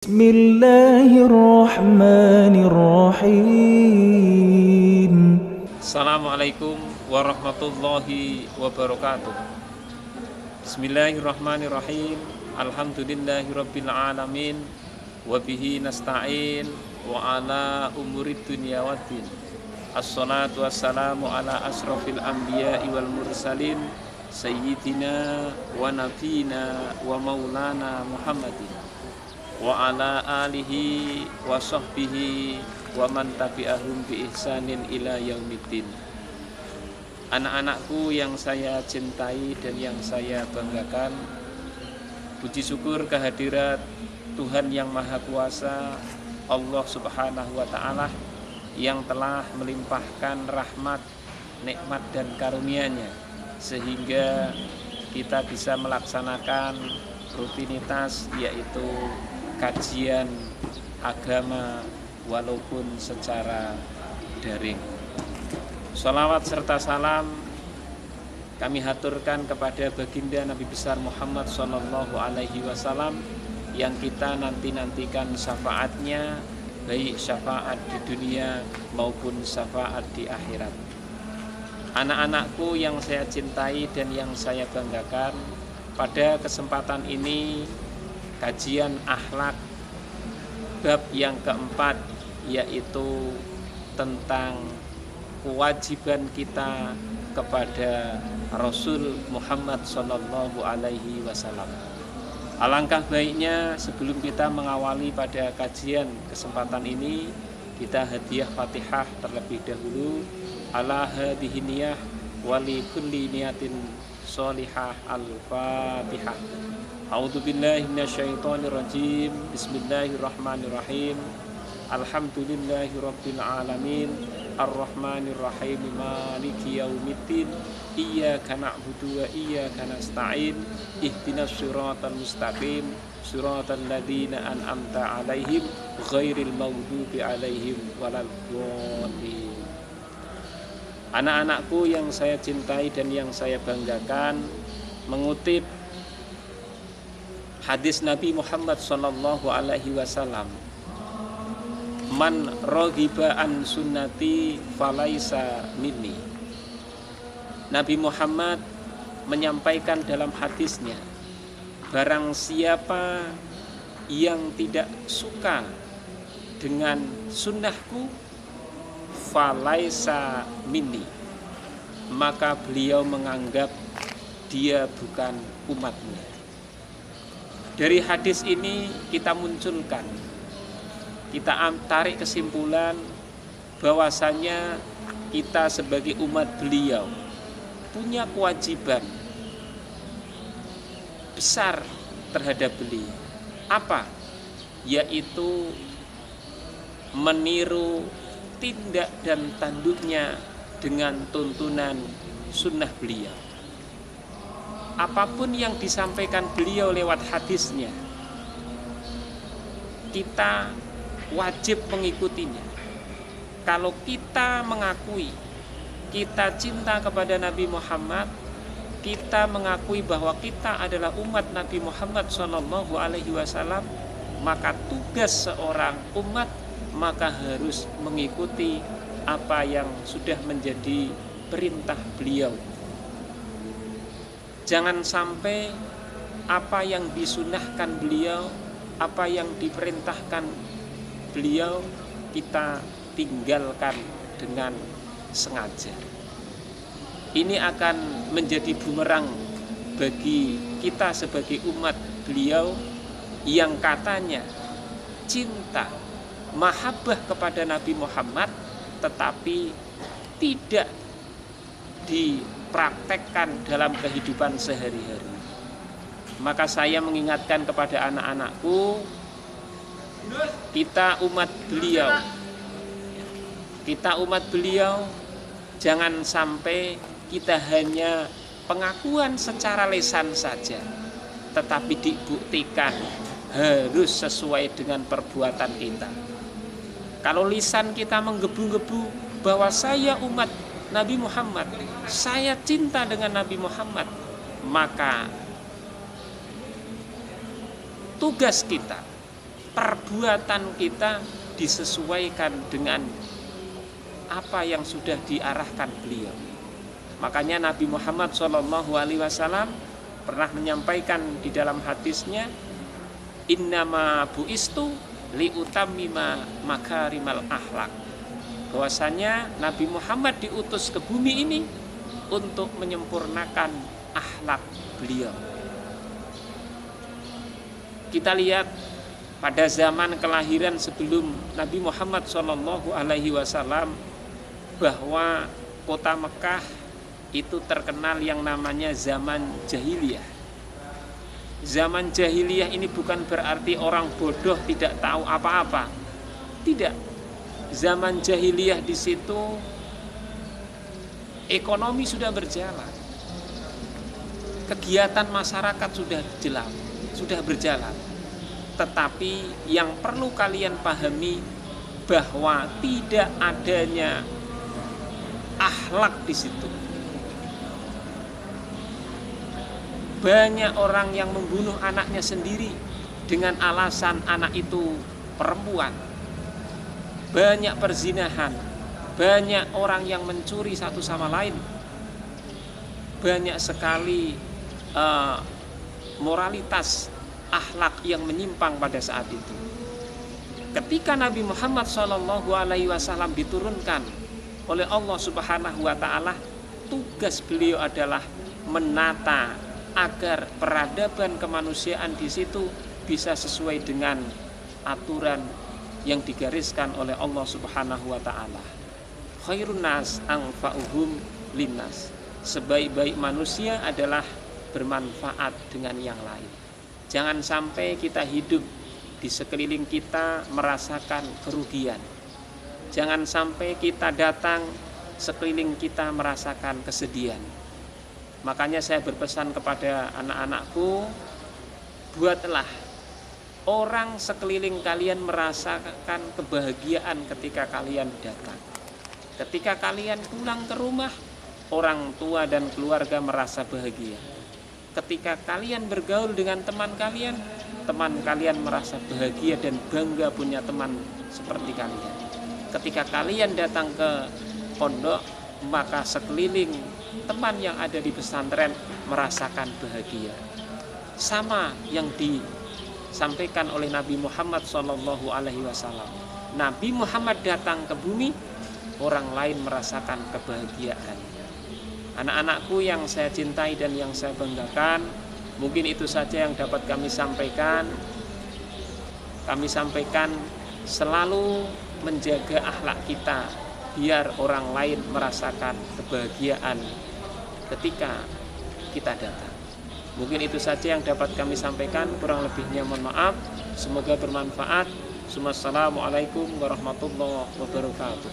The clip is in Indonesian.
Bismillahirrahmanirrahim. Assalamualaikum warahmatullahi wabarakatuh. Bismillahirrahmanirrahim. Alhamdulillahirabbil alamin wa bihi nasta'in wa ala umurid dunya waddin. Assalatu wassalamu ala asrofil anbiya'i wal mursalin sayyidina wa nabiyina wa maulana Muhammadin wa ala alihi wa sahbihi wa man tabi'ahum bi ihsanin ila yaumiddin. Anak-anakku yang saya cintai dan yang saya banggakan, puji syukur kehadirat Tuhan yang Maha Kuasa, Allah Subhanahu wa Ta'ala, yang telah melimpahkan rahmat, nikmat dan karunia-Nya sehingga kita bisa melaksanakan rutinitas, yaitu kajian agama walaupun secara daring. Sholawat serta salam kami haturkan kepada baginda Nabi besar Muhammad Sallallahu Alaihi Wasallam yang kita nantikan syafaatnya, baik syafaat di dunia maupun syafaat di akhirat. Anak-anakku yang saya cintai dan yang saya banggakan, pada kesempatan ini kajian akhlak bab yang keempat, yaitu tentang kewajiban kita kepada Rasul Muhammad Sallallahu Alaihi Wasallam. Alangkah baiknya sebelum kita mengawali pada kajian kesempatan ini, kita hadiah Fatihah terlebih dahulu. Ala hadhihi niyah wali kulli niyatin sholihah. Al-Fatihah. A'udzubillahi minasyaitonirrajim. Bismillahirrahmanirrahim. Alhamdulillahirabbil alamin. Arrahmanirrahim. Maliki yaumiddin. Iyyaka na'budu wa iyyaka nasta'in. Ihdinas siratal mustaqim. Siratal ladzina an'amta 'alaihim ghairil maghdubi 'alaihim waladdallin. Anak-anakku yang saya cintai dan yang saya banggakan, mengutip hadis Nabi Muhammad Sallallahu Alaihi Wasallam, man raghiba an sunnati falaisa minni. Nabi Muhammad menyampaikan dalam hadisnya, barang siapa yang tidak suka dengan sunnahku, falaisa minni, maka beliau menganggap dia bukan umatnya. Dari hadis ini kita munculkan, kita tarik kesimpulan bahwasanya kita sebagai umat beliau punya kewajiban besar terhadap beliau. Apa? Yaitu meniru tindak dan tanduknya dengan tuntunan sunnah beliau. Apapun yang disampaikan beliau lewat hadisnya, kita wajib mengikutinya. Kalau kita mengakui kita cinta kepada Nabi Muhammad, kita mengakui bahwa kita adalah umat Nabi Muhammad Sallallahu Alaihi Wasallam, maka tugas seorang umat maka harus mengikuti apa yang sudah menjadi perintah beliau. Jangan sampai apa yang disunahkan beliau, apa yang diperintahkan beliau, kita tinggalkan dengan sengaja. Ini akan menjadi bumerang bagi kita sebagai umat beliau yang katanya cinta, mahabbah kepada Nabi Muhammad, tetapi tidak dipraktekkan dalam kehidupan sehari-hari. Maka saya mengingatkan kepada anak-anakku, kita umat beliau, jangan sampai kita hanya pengakuan secara lisan saja, tetapi dibuktikan harus sesuai dengan perbuatan kita. Kalau lisan kita menggebu-gebu bahwa saya umat Nabi Muhammad, saya cinta dengan Nabi Muhammad, maka tugas kita perbuatan kita disesuaikan dengan apa yang sudah diarahkan beliau. Makanya Nabi Muhammad SAW pernah menyampaikan di dalam hadisnya, innama buistu liutammima makarimal akhlak, bahwasanya Nabi Muhammad diutus ke bumi ini untuk menyempurnakan akhlak beliau. Kita lihat pada zaman kelahiran sebelum Nabi Muhammad SAW bahwa kota Mekah itu terkenal yang namanya zaman jahiliyah. Zaman jahiliyah ini bukan berarti orang bodoh tidak tahu apa-apa. Tidak. Zaman jahiliyah di situ ekonomi sudah berjalan. Kegiatan masyarakat sudah berjalan. Tetapi yang perlu kalian pahami bahwa tidak adanya akhlak di situ. Banyak orang yang membunuh anaknya sendiri dengan alasan anak itu perempuan. Banyak perzinahan, banyak orang yang mencuri satu sama lain. Banyak sekali moralitas akhlak yang menyimpang pada saat itu. Ketika Nabi Muhammad SAW diturunkan oleh Allah Subhanahu wa Ta'ala, tugas beliau adalah menata agar peradaban kemanusiaan di situ bisa sesuai dengan aturan yang digariskan oleh Allah Subhanahu wa Ta'ala. Khairun nas anfa'uhum linnas. Sebaik-baik manusia adalah bermanfaat dengan yang lain. Jangan sampai kita hidup di sekeliling kita merasakan kerugian. Jangan sampai kita datang sekeliling kita merasakan kesedihan. Makanya saya berpesan kepada anak-anakku, buatlah orang sekeliling kalian merasakan kebahagiaan ketika kalian datang. Ketika kalian pulang ke rumah, orang tua dan keluarga merasa bahagia. Ketika kalian bergaul dengan teman kalian merasa bahagia dan bangga punya teman seperti kalian. Ketika kalian datang ke pondok, maka sekeliling teman yang ada di pesantren merasakan bahagia. Sama yang disampaikan oleh Nabi Muhammad SAW. Nabi Muhammad datang ke bumi, orang lain merasakan kebahagiaan. Anak-anakku yang saya cintai dan yang saya banggakan, mungkin itu saja yang dapat kami sampaikan. Kami sampaikan selalu menjaga akhlak kita biar orang lain merasakan kebahagiaan ketika kita datang. Mungkin itu saja yang dapat kami sampaikan, kurang lebihnya mohon maaf. Semoga bermanfaat. Assalamualaikum warahmatullahi wabarakatuh.